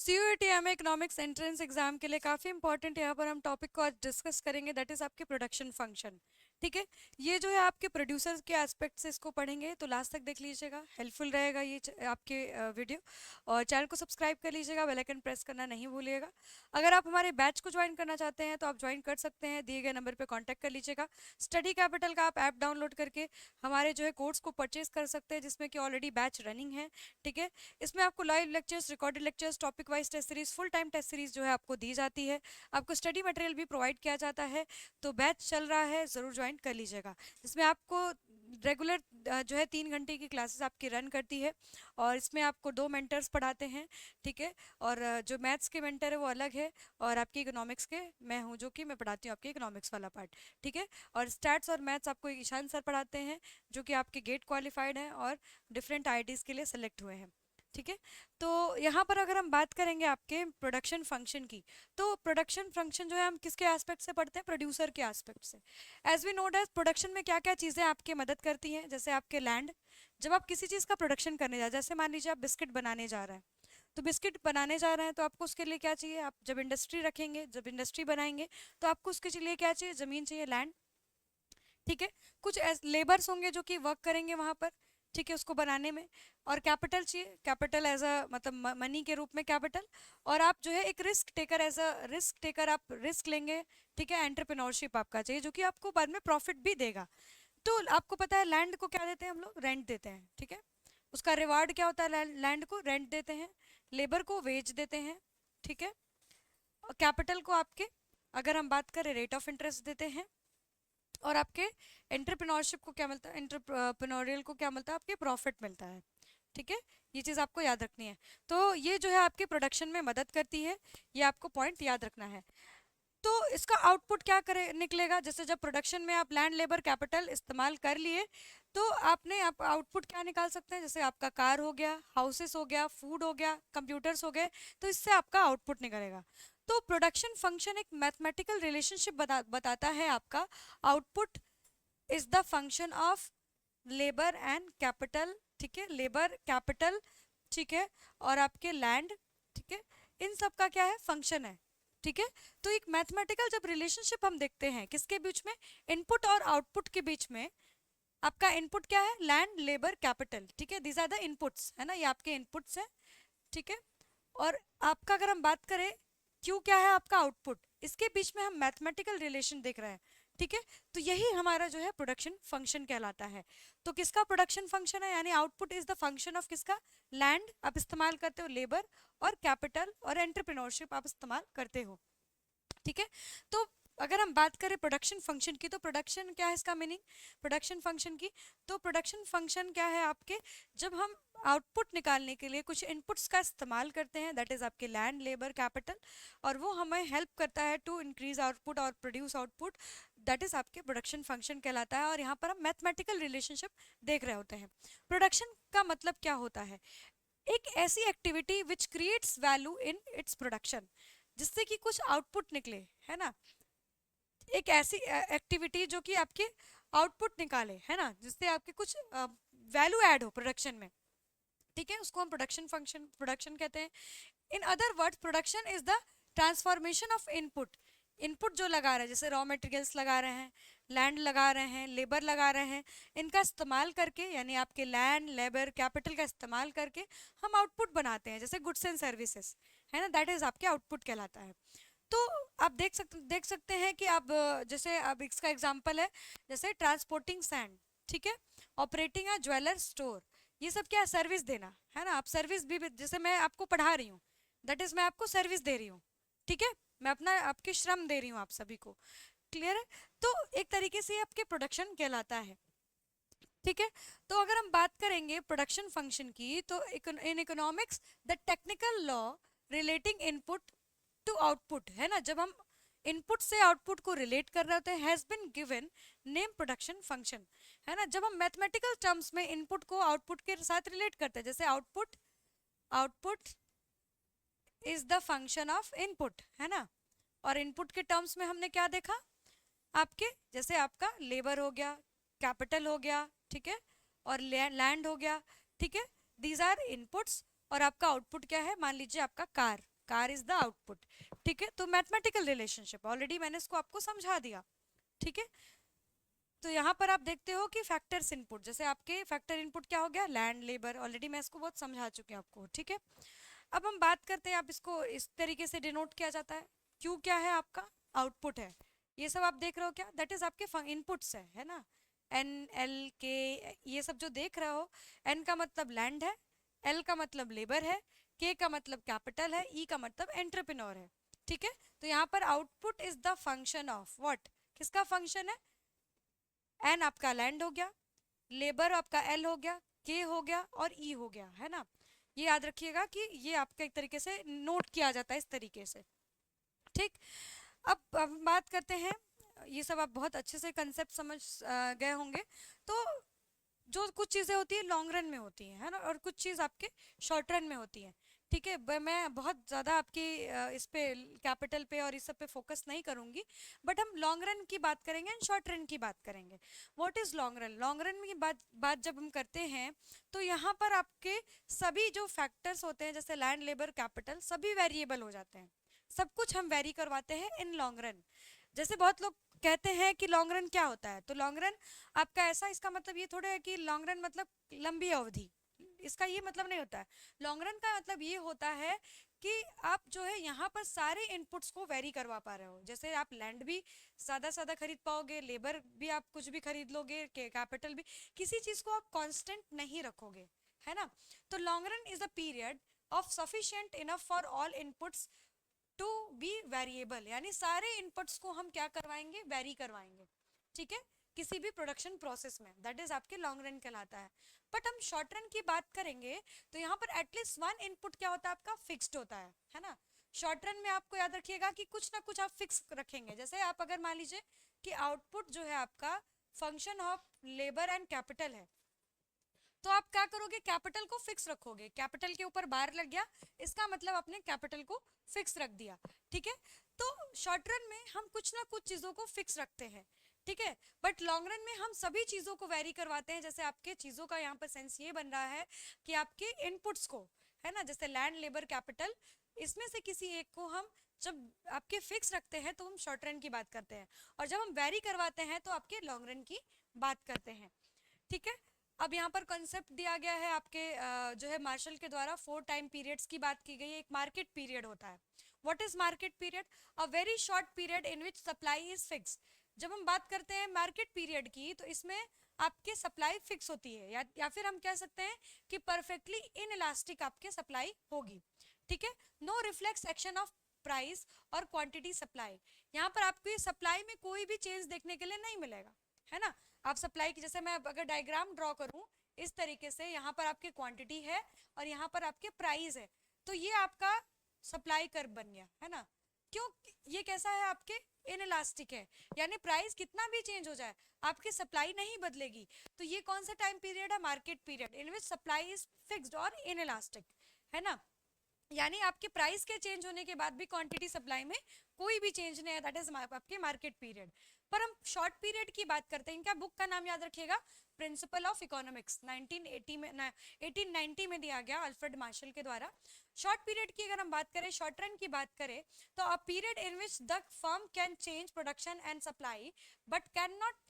CUET economics entrance exam के लिए काफ़ी इंपॉर्टेंट यहाँ पर हम टॉपिक को आज डिस्कस करेंगे, दैट इज़ आपके प्रोडक्शन फंक्शन। ठीक है, ये जो है आपके प्रोड्यूसर्स के एस्पेक्ट से इसको पढ़ेंगे, तो लास्ट तक देख लीजिएगा, हेल्पफुल रहेगा ये आपके वीडियो। और चैनल को सब्सक्राइब कर लीजिएगा, बेल आइकन प्रेस करना नहीं भूलिएगा। अगर आप हमारे बैच को ज्वाइन करना चाहते हैं तो आप ज्वाइन कर सकते हैं, दिए गए नंबर पर कॉन्टैक्ट कर लीजिएगा। स्टडी कैपिटल का आप ऐप डाउनलोड करके हमारे जो है कोर्स को परचेज कर सकते हैं, जिसमें कि ऑलरेडी बैच रनिंग है। ठीक है, इसमें आपको live lectures, recorded lectures, topic wise test series, full time test series जो है आपको दी जाती है। आपको स्टडी मटेरियल भी प्रोवाइड किया जाता है। तो बैच चल रहा है, ज़रूर ज्वाइन कर लीजिएगा, जिसमें आपको रेगुलर जो है 3 घंटे की क्लासेस आपकी रन करती है। और इसमें आपको 2 मेंटर्स पढ़ाते हैं। ठीक है, और जो मैथ्स के मेंटर है वो अलग है, और आपकी इकोनॉमिक्स के मैं हूँ, जो कि मैं पढ़ाती हूँ आपके इकोनॉमिक्स वाला पार्ट। ठीक है, और स्टैट्स और मैथ्स आपको ईशान सर पढ़ाते हैं, जो कि आपके गेट क्वालिफाइड हैं और डिफरेंट आईआईटीज के लिए सेलेक्ट हुए हैं। ठीक है, तो यहाँ पर अगर हम बात करेंगे आपके प्रोडक्शन फंक्शन की, तो प्रोडक्शन फंक्शन जो है हम किसके एस्पेक्ट से पढ़ते हैं? प्रोड्यूसर के एस्पेक्ट से। As we nod as production में क्या क्या चीज़ें आपके मदद करती हैं, जैसे आपके लैंड। जब आप किसी चीज़ का प्रोडक्शन करने जा रहे हैं, जैसे मान लीजिए आप बिस्किट बनाने जा रहे हैं, तो बिस्किट बनाने जा रहे हैं तो आपको उसके लिए क्या चाहिए? आप जब इंडस्ट्री रखेंगे, जब इंडस्ट्री बनाएंगे, तो आपको उसके लिए क्या चाहिए? ज़मीन चाहिए, लैंड। ठीक है, कुछ लेबर्स होंगे जो कि वर्क करेंगे वहाँ पर, ठीक है, उसको बनाने में। और कैपिटल चाहिए, कैपिटल एज अ मतलब मनी के रूप में कैपिटल। और आप जो है एक risk taker, as a risk taker आप रिस्क लेंगे। ठीक है, एंटरप्रेन्योरशिप आपका चाहिए, जो कि आपको बाद में प्रॉफिट भी देगा। तो आपको पता है लैंड को क्या देते हैं हम लोग? रेंट देते हैं। ठीक है, उसका रिवार्ड क्या होता है? लैंड को रेंट देते हैं, लेबर को वेज देते हैं। ठीक है, और कैपिटल को आपके, अगर हम बात करें, रेट ऑफ इंटरेस्ट देते हैं। और आपके एंटरप्रेन्योरशिप को क्या मिलता है? एंटरप्रेन्योरियल को क्या मिलता है? आपके प्रॉफिट मिलता है। ठीक है, ये चीज़ आपको याद रखनी है। तो ये जो है आपके प्रोडक्शन में मदद करती है, ये आपको पॉइंट याद रखना है। तो इसका आउटपुट क्या करे निकलेगा? जैसे जब प्रोडक्शन में आप लैंड, लेबर, कैपिटल इस्तेमाल कर लिए, तो आपने आप आउटपुट क्या निकाल सकते हैं? जैसे आपका कार हो गया, हाउसेस हो गया, फूड हो गया, कंप्यूटर्स हो गए, तो इससे आपका आउटपुट निकलेगा। तो प्रोडक्शन फंक्शन एक मैथमेटिकल रिलेशनशिप बताता है आपका। Output is the function of labour and capital. ठीक है, लेबर, कैपिटल, ठीक है, और आपके लैंड। ठीक है, इन सब का क्या है? फंक्शन है। ठीक है, तो एक मैथमेटिकल जब रिलेशनशिप हम देखते हैं किसके बीच में? इनपुट और आउटपुट के बीच में। आपका इनपुट क्या है? Land, labour, capital. ठीक है, दीज आर द इनपुट्स, है ना, ये आपके इनपुट्स हैं। ठीक है, और आपका अगर हम बात करें क्यू क्या है? आपका आउटपुट। इसके बीच में हम मैथमेटिकल रिलेशन देख रहे हैं। ठीक है, तो यही हमारा जो है प्रोडक्शन फंक्शन कहलाता है। तो किसका प्रोडक्शन फंक्शन है? यानी output is the function of किसका? लैंड आप इस्तेमाल करते हो, लेबर और कैपिटल और एंटरप्रेन्योरशिप आप इस्तेमाल करते हो। ठीक है, तो अगर हम बात करें प्रोडक्शन फंक्शन की, तो प्रोडक्शन क्या है? इसका मीनिंग प्रोडक्शन फंक्शन की, तो प्रोडक्शन फंक्शन क्या है आपके? जब हम आउटपुट निकालने के लिए कुछ इनपुट्स का इस्तेमाल करते हैं, दैट इज आपके लैंड, लेबर, कैपिटल, और वो हमें हेल्प करता है टू इंक्रीज आउटपुट और प्रोड्यूस आउटपुट, दैट इज आपके प्रोडक्शन फंक्शन कहलाता है। और यहाँ पर हम मैथमेटिकल रिलेशनशिप देख रहे होते हैं। प्रोडक्शन का मतलब क्या होता है? एक ऐसी activity which creates value in its production, जिससे कि कुछ आउटपुट निकले, है ना। एक ऐसी एक्टिविटी जो कि आपके आउटपुट निकाले, है ना, जिससे आपके कुछ वैल्यू ऐड हो प्रोडक्शन में। ठीक है, उसको हम प्रोडक्शन फंक्शन, प्रोडक्शन कहते हैं। In other words, production is the transformation of input. Input जो लगा रहे हैं, जैसे रॉ मटेरियल्स लगा रहे हैं, लैंड लगा रहे हैं, लेबर लगा रहे हैं, इनका इस्तेमाल करके, यानी आपके लैंड, लेबर, कैपिटल का इस्तेमाल करके हम आउटपुट बनाते हैं, जैसे गुड्स एंड सर्विसेज, है ना, दैट इज आपके आउटपुट कहलाता है। तो आप देख सकते हैं कि आप जैसे अब इसका एग्जांपल है, जैसे ट्रांसपोर्टिंग सैंड। ठीक है, ऑपरेटिंग अ ज्वेलर स्टोर, ये सब क्या है? सर्विस देना, है ना। आप सर्विस भी, जैसे मैं आपको पढ़ा रही हूँ, दैट इज मैं आपको सर्विस दे रही हूँ। ठीक है, मैं अपना आपके श्रम दे रही हूँ आप सभी को। क्लियर है? तो एक तरीके से ये आपके प्रोडक्शन कहलाता है। ठीक है, तो अगर हम बात करेंगे प्रोडक्शन फंक्शन की, तो in economics the technical law relating input to output, है ना, जब हम इनपुट से आउटपुट को रिलेट कर रहे होते हैं, has been given name production function, है ना। जब हम मैथमेटिकल टर्म्स में इनपुट को आउटपुट के साथ रिलेट करते हैं, जैसे output, output is the function of input, है ना। और इनपुट के टर्म्स में हमने क्या देखा? आपके जैसे आपका लेबर हो गया, कैपिटल हो गया, ठीक है, और लैंड हो गया। ठीक है, दीज आर इनपुट्स। और आपका आउटपुट क्या है? मान लीजिए आपका car, car is the output. ठीक है, तो मैथमेटिकल रिलेशनशिप ऑलरेडी मैंने इसको आपको समझा दिया। ठीक है, तो यहाँ पर आप देखते हो कि फैक्टर्स इनपुट, जैसे आपके फैक्टर इनपुट क्या हो गया, लैंड, लेबर, ऑलरेडी मैं इसको बहुत समझा चुकी हूँ आपको। ठीक है, अब हम बात करते हैं, आप इसको इस तरीके से डिनोट किया जाता है। क्यू क्या है आपका, आउटपुट है। ये सब आप देख रहे हो क्या, दैट इज आपके इनपुट्स है ना, एन, एल, के, ये सब जो देख रहे हो, एन का मतलब लैंड है, एल का मतलब लेबर है, के का मतलब कैपिटल है, ई का मतलब एंटरप्रेन्योर है। ठीक है, तो यहाँ पर output is the function of what, किसका फंक्शन है, एन आपका लैंड हो गया, लेबर आपका एल हो गया, के हो गया और ई हो गया, है ना। ये याद रखिएगा कि ये आपका एक तरीके से नोट किया जाता है इस तरीके से। ठीक, अब हम बात करते हैं, ये सब आप बहुत अच्छे से कंसेप्ट समझ गए होंगे। तो जो कुछ चीज़ें होती है लॉन्ग रन में होती हैं, है ना, और कुछ चीज़ आपके शॉर्ट रन में होती है। ठीक है, मैं बहुत ज़्यादा आपकी इस पे कैपिटल पे और इस सब पे फोकस नहीं करूँगी, बट हम लॉन्ग रन की बात करेंगे एंड शॉर्ट रन की बात करेंगे। What is long run, long run की बात जब हम करते हैं तो यहाँ पर आपके सभी जो फैक्टर्स होते हैं जैसे लैंड, लेबर, कैपिटल, सभी वेरिएबल हो जाते हैं। सब कुछ हम वेरी करवाते हैं इन लॉन्ग रन। जैसे बहुत लोग कहते हैं कि लॉन्ग रन क्या होता है, तो लॉन्ग रन आपका ऐसा, इसका मतलब ये थोड़ा है कि लॉन्ग रन मतलब लंबी अवधि, इसका ये मतलब नहीं होता है। लॉन्ग रन का मतलब ये होता है कि आप जो है यहाँ पर सारे इनपुट्स को वेरी करवा पा रहे हो। जैसे आप लैंड भी ज़्यादा खरीद पाओगे, लेबर भी आप कुछ भी खरीद लोगे, कैपिटल भी, किसी चीज़ को आप कांस्टेंट नहीं रखोगे, है ना। तो long run is a period of sufficient enough for all inputs to be variable, यानी सारे इनपुट्स को हम क्या करवाएंगे, वेरी करवाएंगे। ठीक है, किसी भी प्रोडक्शन प्रोसेस में, दैट इज आपके लॉन्ग रन कहलाता है। बट हम शॉर्ट रन की बात करेंगे तो यहाँ पर एटलीस्ट वन इनपुट क्या होता है आपका, फिक्स्ड होता है ना। शॉर्ट रन में आपको याद रखिएगा कि कुछ ना कुछ आप फिक्स रखेंगे। जैसे आप अगर मान लीजिए कि आउटपुट जो है आपका function of labour and capital है, तो आप क्या करोगे, कैपिटल को फिक्स रखोगे, कैपिटल के ऊपर बार लग गया, इसका मतलब आपने कैपिटल को फिक्स रख दिया। ठीक है, तो शॉर्ट रन में हम कुछ ना कुछ चीजों को फिक्स रखते हैं। ठीक है, बट लॉन्ग रन में हम सभी चीजों को वेरी करवाते हैं। जैसे आपके चीजों का यहाँ पर सेंस ये बन रहा है कि आपके इनपुट्स को, है ना, जैसे लैंड, लेबर, कैपिटल, इसमें से किसी एक को हम जब आपके फिक्स रखते हैं तो हम शॉर्ट रन की बात करते हैं, और जब हम वेरी करवाते हैं तो आपके लॉन्ग रन की बात करते हैं। ठीक है, अब यहाँ पर कॉन्सेप्ट दिया गया है आपके जो है मार्शल के द्वारा, 4 टाइम पीरियड्स की बात की गई है। एक मार्केट पीरियड होता है। What is market period, a very short period in which supply is fix. जब हम बात करते हैं मार्केट पीरियड की तो इसमें आपके सप्लाई फिक्स होती है, या फिर हम कह सकते हैं कि परफेक्टली इन इलास्टिक आपके सप्लाई होगी। ठीक है, no reflex action of price और क्वांटिटी सप्लाई। यहाँ पर आपको ये सप्लाई में कोई भी चेंज देखने के लिए नहीं मिलेगा, है ना। आप सप्लाई की, जैसे मैं अगर डायग्राम ड्रॉ करूं इस तरीके से, यहाँ पर आपकी क्वांटिटी है और यहाँ पर आपके प्राइस है, तो ये आपका सप्लाई कर्व बन गया, है ना। क्यों, ये कैसा है, आपके इनइलास्टिक है, यानी प्राइस कितना भी चेंज हो जाए आपकी सप्लाई नहीं बदलेगी। तो ये कौन सा टाइम पीरियड है, market period, in which supply is fixed और इनइलास्टिक, है ना। यानी आपके प्राइस के चेंज होने के बाद भी क्वांटिटी सप्लाई में कोई भी चेंज नहीं है, दैट इज आपके मार्केट पीरियड। पर हम शॉर्ट पीरियड की बात करते हैं, इनका बुक का नाम याद रखिएगा, प्रिंसिपल ऑफ इकोनॉमिक्स, 1980 में 1890 में दिया गया अल्फ्रेड मार्शल के द्वारा। शॉर्ट पीरियड की अगर हम बात करें, शॉर्ट रन की बात करें, तो अ period in which the firm can change production and supply but can not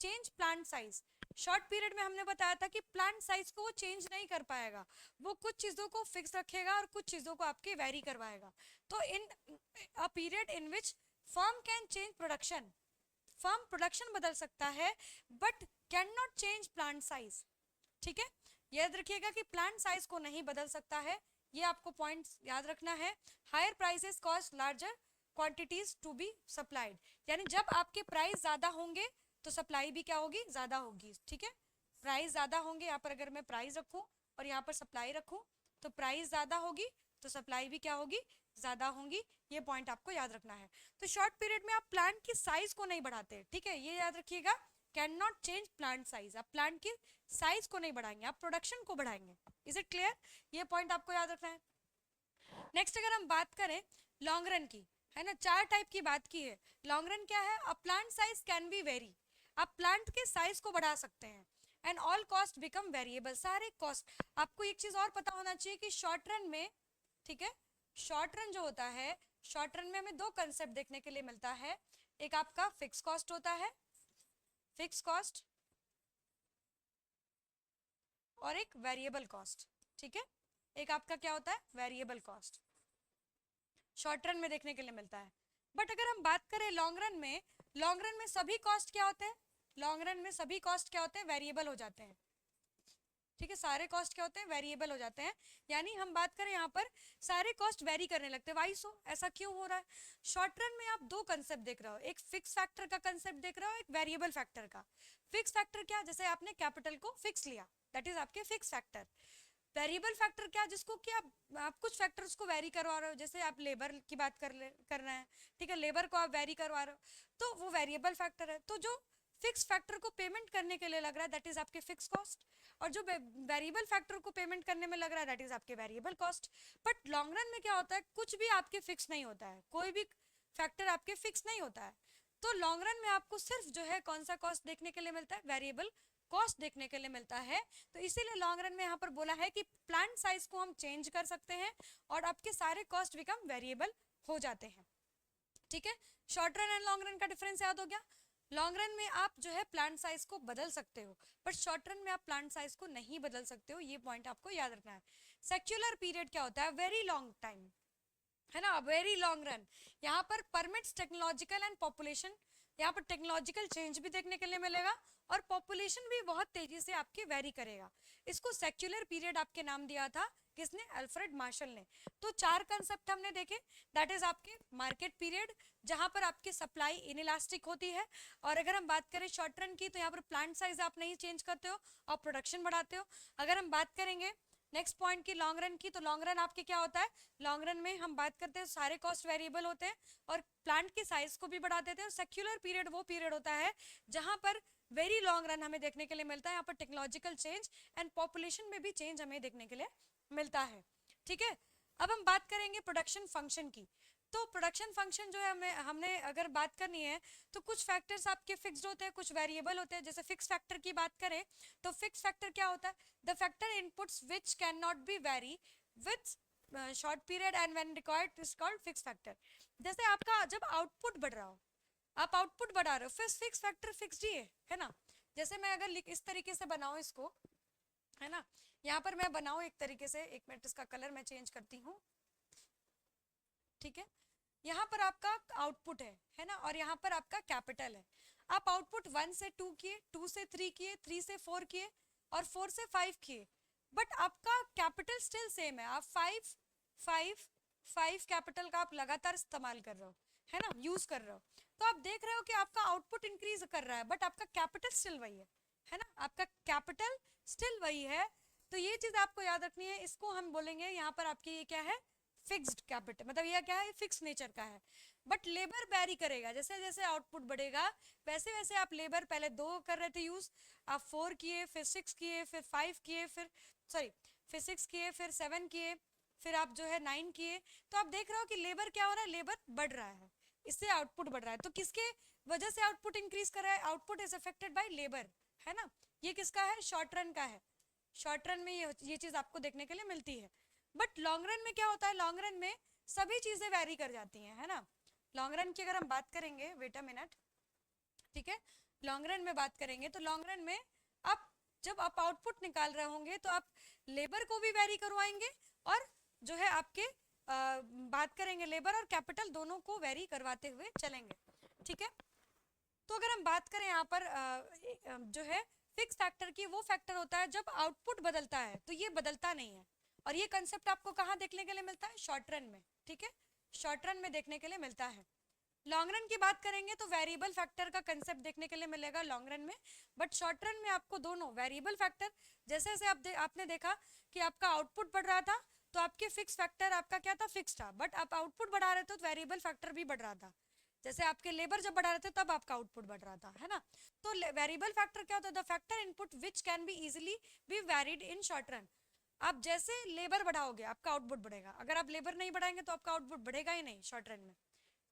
change plant size. Short period में हमने बताया था कि प्लांट साइज को वो चेंज नहीं कर पाएगा, वो कुछ चीजों को फिक्स रखेगा और कुछ चीजों को आपके वेरी करवाएगा। तो in a period in which firm can change production, firm production बदल सकता है but can not change plant size. ठीक है, याद रखिएगा कि प्लांट साइज को नहीं बदल सकता है, ये आपको पॉइंट याद रखना है। Higher prices cost larger quantities to be supplied, यानी जब आपके प्राइस ज्यादा होंगे तो सप्लाई भी क्या होगी, ज्यादा होगी। ठीक है, प्राइस ज्यादा होंगे, यहाँ पर अगर मैं प्राइस रखूं और यहाँ पर सप्लाई रखूं तो प्राइस ज्यादा होगी तो सप्लाई भी क्या होगी, ज्यादा होंगी। ये पॉइंट आपको याद रखना है। तो शॉर्ट पीरियड में आप प्लांट की साइज को नहीं बढ़ाते, ठीक है, ये याद रखिएगा, can not change plant size, आप प्लांट की साइज को नहीं बढ़ाएंगे, आप प्रोडक्शन को बढ़ाएंगे। इज इट क्लियर, ये पॉइंट आपको याद रखना है। नेक्स्ट अगर हम बात करें लॉन्ग रन की, है ना, 4 टाइप की बात की है। लॉन्ग रन क्या है, a plant size can be very, आप प्लांट के साइज को बढ़ा सकते हैं। And all cost become variable, सारे कॉस्ट। आपको एक चीज और पता होना चाहिए कि शॉर्ट रन में, ठीक है, शॉर्ट रन जो होता है, शॉर्ट रन में हमें दो कंसेप्ट देखने के लिए मिलता है। एक आपका फिक्स कॉस्ट होता है, फिक्स कॉस्ट, और एक वेरिएबल कॉस्ट। ठीक है, एक आपका क्या होता है, वेरिएबल कॉस्ट, शॉर्ट रन में देखने के लिए मिलता है। बट अगर हम बात करें लॉन्ग रन में, लॉन्ग रन में सभी कॉस्ट क्या होते हैं, लॉन्ग रन में सभी कॉस्ट क्या होते हैं, वेरिएबल हो जाते हैं। ठीक है, सारे कॉस्ट क्या होते हैं, वेरिएबल हो जाते हैं। यानी हम बात करें यहाँ पर सारे कॉस्ट वेरी करने लगते हैं। वाई सो, ऐसा क्यों हो रहा है? शॉर्ट रन में आप दो कंसेप्ट देख रहे हो, एक फिक्स फैक्टर का कंसेप्ट देख रहे हो, एक वेरिएबल फैक्टर का। फिक्स फैक्टर क्या, जैसे आपने कैपिटल को फिक्स लिया, दैट इज आपके फिक्स फैक्टर। वेरिएबल फैक्टर क्या, जिसको कि आप कुछ फैक्टर्स को वेरी करवा रहे हो, जैसे आप लेबर की बात कर रहे हैं, ठीक है, लेबर को आप वेरी करवा रहे हो, तो वो वेरिएबल फैक्टर है। तो जो फिक्स फैक्टर को पेमेंट करने के लिए लग रहा है, दैट इज आपके फिक्स कॉस्ट, और जो वेरिएबल फैक्टर को पेमेंट करने में लग रहा है, दैट इज आपके variable cost. But long run में क्या होता है, कुछ भी आपके फिक्स नहीं होता है, कोई भी फैक्टर आपके फिक्स नहीं होता है। तो लॉन्ग रन में आपको सिर्फ जो है कौन सा कॉस्ट देखने के लिए मिलता है, वेरिएबल कॉस्ट देखने के लिए मिलता है। तो इसीलिए लॉन्ग रन में यहाँ पर बोला है कि प्लांट साइज को हम चेंज कर सकते हैं और आपके सारे कॉस्ट बिकम वेरिएबल हो जाते हैं। ठीक है, short run and long run का डिफरेंस याद हो गया। लॉन्ग रन में आप जो है प्लांट साइज को बदल सकते हो, बट शॉर्ट रन में आप प्लांट साइज को नहीं बदल सकते हो, ये पॉइंट आपको याद रखना है। सेक्युलर पीरियड क्या होता है, वेरी लॉन्ग टाइम, है ना, वेरी लॉन्ग रन। यहाँ पर परमिट्स टेक्नोलॉजिकल एंड पॉपुलेशन, यहाँ पर टेक्नोलॉजिकल चेंज भी देखने के लिए मिलेगा और पॉपुलेशन भी बहुत तेजी से आपकी वेरी करेगा। इसको सेक्युलर पीरियड आपके नाम दिया था किसने, अल्फ्रेड मार्शल ने। तो चार कंसेप्ट हमने देखे, दैट इज आपके मार्केट पीरियड, जहां पर आपकी सप्लाई इनइलास्टिक होती है। और अगर हम बात करें शॉर्ट रन की, तो यहाँ पर प्लांट साइज आप नहीं चेंज करते हो और प्रोडक्शन बढ़ाते हो। अगर हम बात करेंगे नेक्स्ट पॉइंट की लॉन्ग रन की, तो लॉन्ग रन आपके क्या होता है, लॉन्ग रन में हम बात करते हैं सारे कॉस्ट वेरिएबल होते हैं और प्लांट की साइज को भी बढ़ा देते हैं। और सेक्युलर पीरियड वो पीरियड होता है जहां पर वेरी लॉन्ग रन हमें देखने के लिए मिलता है, यहाँ पर टेक्नोलॉजिकल चेंज एंड पॉपुलेशन में भी चेंज हमें देखने के लिए मिलता है। ठीक है, अब हम बात करेंगे प्रोडक्शन फंक्शन की। तो प्रोडक्शन फंक्शन जो है हमने अगर बात करनी है, तो कुछ फैक्टर्स आपके फिक्स्ड होते हैं, कुछ वेरिएबल होते हैं। जैसे फिक्स फैक्टर की बात करें, तो फिक्स फैक्टर क्या होता है, the factor inputs which can not be very with short period and when required is called fix factor. जैसे आपका जब आउटपुट बढ़ रहा हो, आप आउटपुट बढ़ा रहे हो, फिर फिक्स फैक्टर फिक्स्ड ही है ना। जैसे मैं अगर इस तरीके से बनाऊं इसको, है ना, यहाँ पर मैं बनाऊं एक तरीके से, एक मिनट इसका कलर मैं चेंज करती हूँ। ठीक है, यहाँ पर आपका आउटपुट है ना, और यहाँ पर आपका कैपिटल है। आप आउटपुट 1 से 2 किए, 2 से 3 किए, 3 से 4 किए और 4 से 5 किए, बट आपका कैपिटल स्टिल सेम है। आप 5 5 5 कैपिटल का आप लगातार इस्तेमाल कर रहे हो, है ना, यूज कर रहे हो। तो आप देख रहे हो कि आपका आउटपुट इंक्रीज कर रहा है, बट आपका कैपिटल स्टिल वही है ना, आपका कैपिटल स्टिल वही है। तो ये चीज आपको याद रखनी है, इसको हम बोलेंगे यहाँ पर आपकी ये क्या है, फिक्स्ड कैपिटल, मतलब ये क्या है, फिक्स नेचर का है। बट लेबर वेरी करेगा, जैसे जैसे आउटपुट बढ़ेगा वैसे वैसे आप लेबर पहले 2 कर रहे थे यूज, आप 4 किए, फिर 6 किए, फिर 5 किए, फिर 6 किए, फिर 7 किए, फिर आप जो है 9 किए। तो आप देख रहे हो कि लेबर क्या हो रहा है, लेबर बढ़ रहा है, इससे आउटपुट बढ़ रहा है। तो किसके वजह से आउटपुट इंक्रीज कर रहा है, output is affected by labour, है ना। ये किसका है, शॉर्ट रन का है। शॉर्ट रन में ये चीज आपको देखने के लिए मिलती है। बट लॉन्ग रन में क्या होता है, लॉन्ग रन में सभी चीजें वेरी कर जाती हैं, है ना। लॉन्ग रन की अगर हम बात करेंगे, वेट अ मिनट, ठीक है, लॉन्ग रन में बात करेंगे तो लॉन्ग रन में आप जब आप आउटपुट निकाल रहे होंगे तो आप लेबर को भी वेरी करवाएंगे और जो है आपके बात करेंगे लेबर और कैपिटल दोनों को वेरी करवाते हुए चलेंगे। ठीक है, तो अगर हम बात करें यहाँ पर जो है फिक्स फैक्टर की, वो फैक्टर होता है जब आउटपुट बदलता है, तो ये बदलता नहीं है। और ये कंसेप्ट आपको कहाँ देखने के लिए मिलता है, शॉर्ट रन में। ठीक है, शॉर्ट रन में देखने के लिए मिलता है। लॉन्ग रन की बात करेंगे तो वेरिएबल फैक्टर का कंसेप्ट देखने के लिए मिलेगा लॉन्ग रन में, बट शॉर्ट रन में आपको दोनों वेरिएबल फैक्टर, जैसे जैसे आपने देखा कि आपका आउटपुट बढ़ रहा था तो आपके फिक्स फैक्टर आपका क्या था, फिक्स था, बट आप आउटपुट बढ़ा रहे थे तो वेरिएबल फैक्टर भी बढ़ रहा था। जैसे आपके लेबर जब बढ़ा रहे थे तब आपका आउटपुट बढ़ रहा था, है ना। तो वेरिएबल फैक्टर क्या होता है, the factor input which can be easily be varied in short run. आप जैसे लेबर बढ़ाओगे आपका आउटपुट बढ़ेगा, अगर आप लेबर नहीं बढ़ाएंगे तो आपका आउटपुट बढ़ेगा ही नहीं शॉर्ट रन में।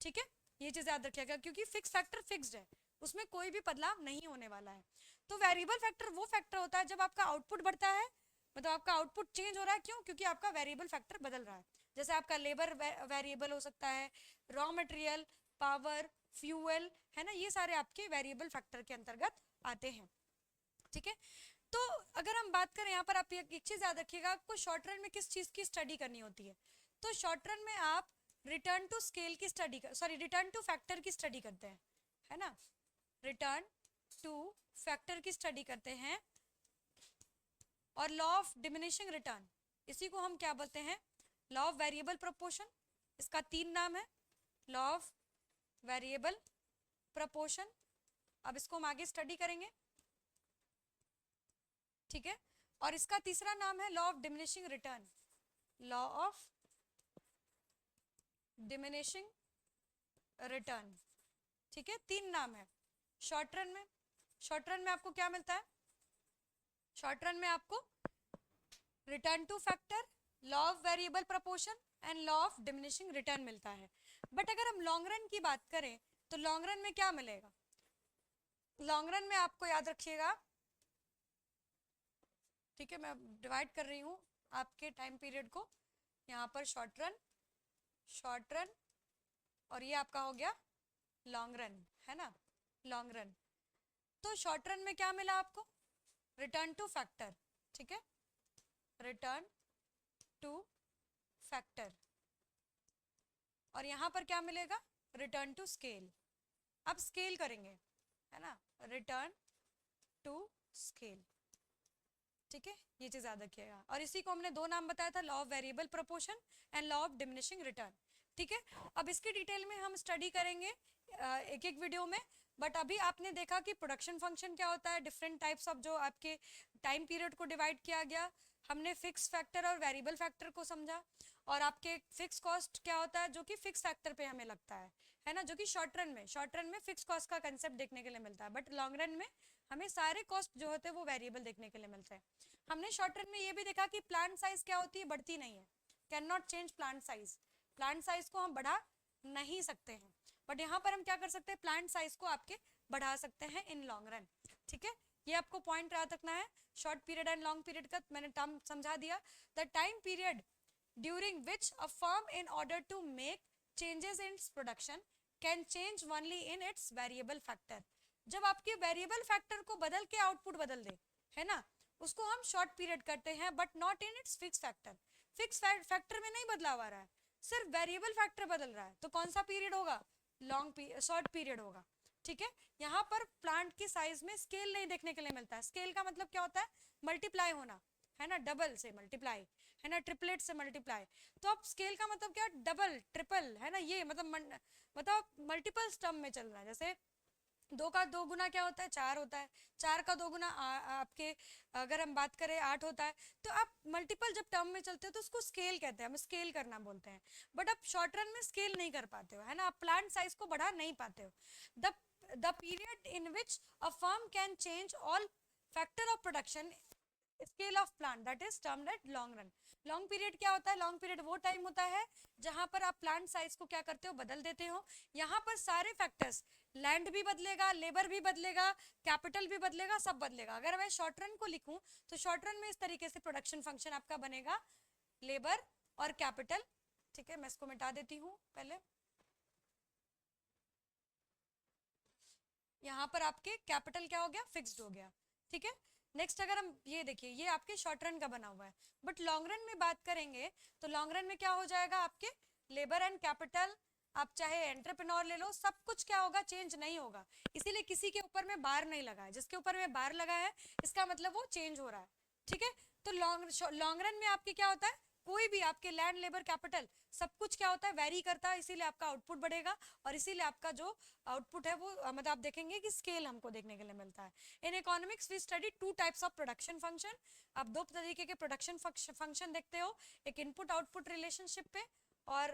ठीक है, ये चीज याद रखिएगा, क्योंकि फिक्स फैक्टर फिक्स्ड है, उसमें कोई भी बदलाव नहीं होने वाला है। तो वेरिएबल फैक्टर वो फैक्टर होता है जब आपका आउटपुट बढ़ता है, मतलब आपका आउटपुट चेंज हो रहा है, क्यों, क्योंकि आपका वेरिएबल फैक्टर बदल रहा है। जैसे आपका लेबर वेरिएबल हो सकता है, रॉ मटेरियल, पावर, फ्यूल, है ना, ये सारे आपके वेरिएबल फैक्टर के अंतर्गत आते हैं। ठीक है, तो अगर हम बात करें यहाँ पर, आप एक चीज याद रखिएगा, आपको शॉर्ट रन में किस चीज की स्टडी करनी होती है। तो शॉर्ट रन में आप रिटर्न टू स्केल की स्टडी रिटर्न टू फैक्टर की स्टडी करते हैं, है ना, रिटर्न टू फैक्टर की स्टडी करते हैं, और लॉ ऑफ डिमिनिशिंग रिटर्न, इसी को हम क्या बोलते हैं, लॉ ऑफ वेरिएबल प्रोपोर्शन। इसका 3 नाम है, लॉ ऑफ वेरिएबल प्रोपोर्शन। अब इसको हम आगे स्टडी करेंगे, ठीक है। और इसका तीसरा नाम है law of diminishing return, law of diminishing return, ठीक है। 3 नाम है शॉर्ट रन में। शॉर्ट रन में आपको क्या मिलता है, शॉर्ट रन में आपको return two factor, law of variable proportion and law of diminishing return मिलता है। बट अगर हम लॉन्ग रन की बात करें तो लॉन्ग रन में क्या मिलेगा, लॉन्ग रन में आपको याद रखिएगा, ठीक है, मैं डिवाइड कर रही हूँ आपके टाइम पीरियड को, यहाँ पर शॉर्ट रन, शॉर्ट रन, और ये आपका हो गया लॉन्ग रन, है ना, लॉन्ग रन। तो शॉर्ट रन में क्या मिला आपको, रिटर्न टू फैक्टर, ठीक है, रिटर्न टू फैक्टर, और यहाँ पर क्या मिलेगा, रिटर्न टू स्केल। अब स्केल करेंगे, है ना, रिटर्न टू स्केल, ठीक है, ये चीज याद रखिएगा। और इसी को हमने 2 नाम बताया था, law of variable proportion and law of diminishing return, ठीक है। अब इसकी डिटेल में हम स्टडी करेंगे एक एक वीडियो में। बट अभी आपने देखा कि प्रोडक्शन फंक्शन क्या होता है, डिफरेंट टाइप्स ऑफ जो आपके टाइम पीरियड को डिवाइड किया गया, हमने फिक्स फैक्टर और वेरिएबल फैक्टर को समझा, और आपके फिक्स कॉस्ट क्या होता है जो कि फिक्स फैक्टर पे हमें लगता है ना, जो कि शॉर्ट रन में फिक्स कॉस्ट का कंसेप्ट देखने के लिए मिलता है, बट लॉन्ग रन में हमें सारे कॉस्ट जो होते हैं वो वेरिएबल देखने के लिए मिलते हैं। हमने शॉर्ट रन में ये भी देखा कि प्लांट साइज क्या होती है, बढ़ती नहीं है, can not change plant size, plant size को हम बढ़ा नहीं सकते हैं। बट यहाँ पर हम क्या कर सकते हैं, प्लांट साइज को आपके बढ़ा सकते हैं इन लॉन्ग रन, ठीक है। ये आपको पॉइंट याद रखना है, short period and long period का मैंने टर्म समझा दिया। The time period during which a firm in order to make changes in its production can change only in its variable factor. जब आपके वेरिएबल फैक्टर को बदल के आउटपुट बदल दे, है ना, उसको हम शॉर्ट पीरियड करते हैं, but not in its fix factor. Fix factor में नहीं बदलाव आ रहा है, सिर्फ वेरिएबल फैक्टर बदल रहा है, तो कौन सा पीरियड होगा, शॉर्ट पीरियड होगा, ठीक है। यहाँ पर प्लांट की साइज में स्केल नहीं देखने के लिए मिलता है। स्केल का मतलब क्या होता है, मल्टीप्लाई होना, है ना, डबल से मल्टीप्लाई, है ना, ट्रिपलेट से मल्टीप्लाई। तो अब स्केल का मतलब क्या, डबल, ट्रिपल, है ना, ये मतलब मल्टीपल टर्म में चल रहा है। जैसे 2 का 2 गुना क्या होता है, 4 होता है, 4 का 2 गुना आपके अगर हम बात करें 8 होता है। तो आप मल्टीपल जब टर्म में चलते हो तो उसको स्केल कहते हैं, हम स्केल करना बोलते हैं। बट आप शॉर्ट रन में स्केल नहीं कर पाते हो, है ना, आप प्लांट साइज को बढ़ा नहीं पाते हो। The period in which a firm can change all factor of production scale of plant, that is termed at long run. Long period क्या होता है, लॉन्ग पीरियड वो टाइम होता है जहां पर आप प्लांट साइज को क्या करते हो, बदल देते हो। यहाँ पर सारे फैक्टर्स, लैंड भी बदलेगा, लेबर भी बदलेगा, कैपिटल भी बदलेगा, सब बदलेगा। अगर मैं शॉर्ट रन को लिखूं तो शॉर्ट रन में इस तरीके से प्रोडक्शन फंक्शन आपका बनेगा, लेबर और कैपिटल, ठीक है। मैं इसको मिटा देती हूँ पहले, यहाँ पर आपके कैपिटल क्या हो गया, फिक्स्ड हो गया, ठीक है। नेक्स्ट अगर हम ये देखिए, ये आपके शॉर्ट रन का बना हुआ है। बट लॉन्ग रन में बात करेंगे तो लॉन्ग रन में क्या हो जाएगा, आपके लेबर एंड कैपिटल, आप चाहे एंटरप्रेन्योर ले लो, सब कुछ क्या होगा, चेंज नहीं होगा। इसीलिए किसी के ऊपर में बार नहीं लगा है, जिसके ऊपर में बार लगा है इसका मतलब वो चेंज हो रहा है, ठीक है। तो लॉन्ग रन में आपके क्या होता है, कोई भी आपके लैंड, लेबर, कैपिटल, सब कुछ क्या होता है, वेरी करता है, इसीलिए आपका आउटपुट बढ़ेगा, और इसीलिए आपका जो आउटपुट है वो मतलब आप देखेंगे कि स्केल हमको देखने के लिए मिलता है। In economics we study 2 types of production function. आप 2 तरीके के प्रोडक्शन फंक्शन देखते हो, एक इनपुट आउटपुट रिलेशनशिप पे, और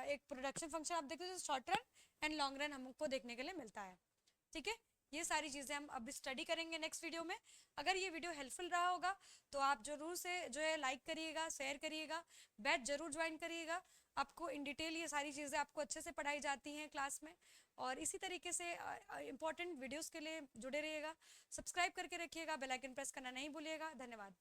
एक प्रोडक्शन फंक्शन आप देखते हो short run and long run हमको देखने के लिए मिलता है, ठीक है। ये सारी चीज़ें हम अब स्टडी करेंगे नेक्स्ट वीडियो में। अगर ये वीडियो हेल्पफुल रहा होगा तो आप जरूर से जो है लाइक करिएगा, शेयर करिएगा, बैच जरूर ज्वाइन करिएगा। आपको इन डिटेल ये सारी चीज़ें आपको अच्छे से पढ़ाई जाती हैं क्लास में, और इसी तरीके से इंपॉर्टेंट वीडियोस के लिए जुड़े रहिएगा। सब्सक्राइब करके रखिएगा, बेल आइकन प्रेस करना नहीं भूलिएगा। धन्यवाद।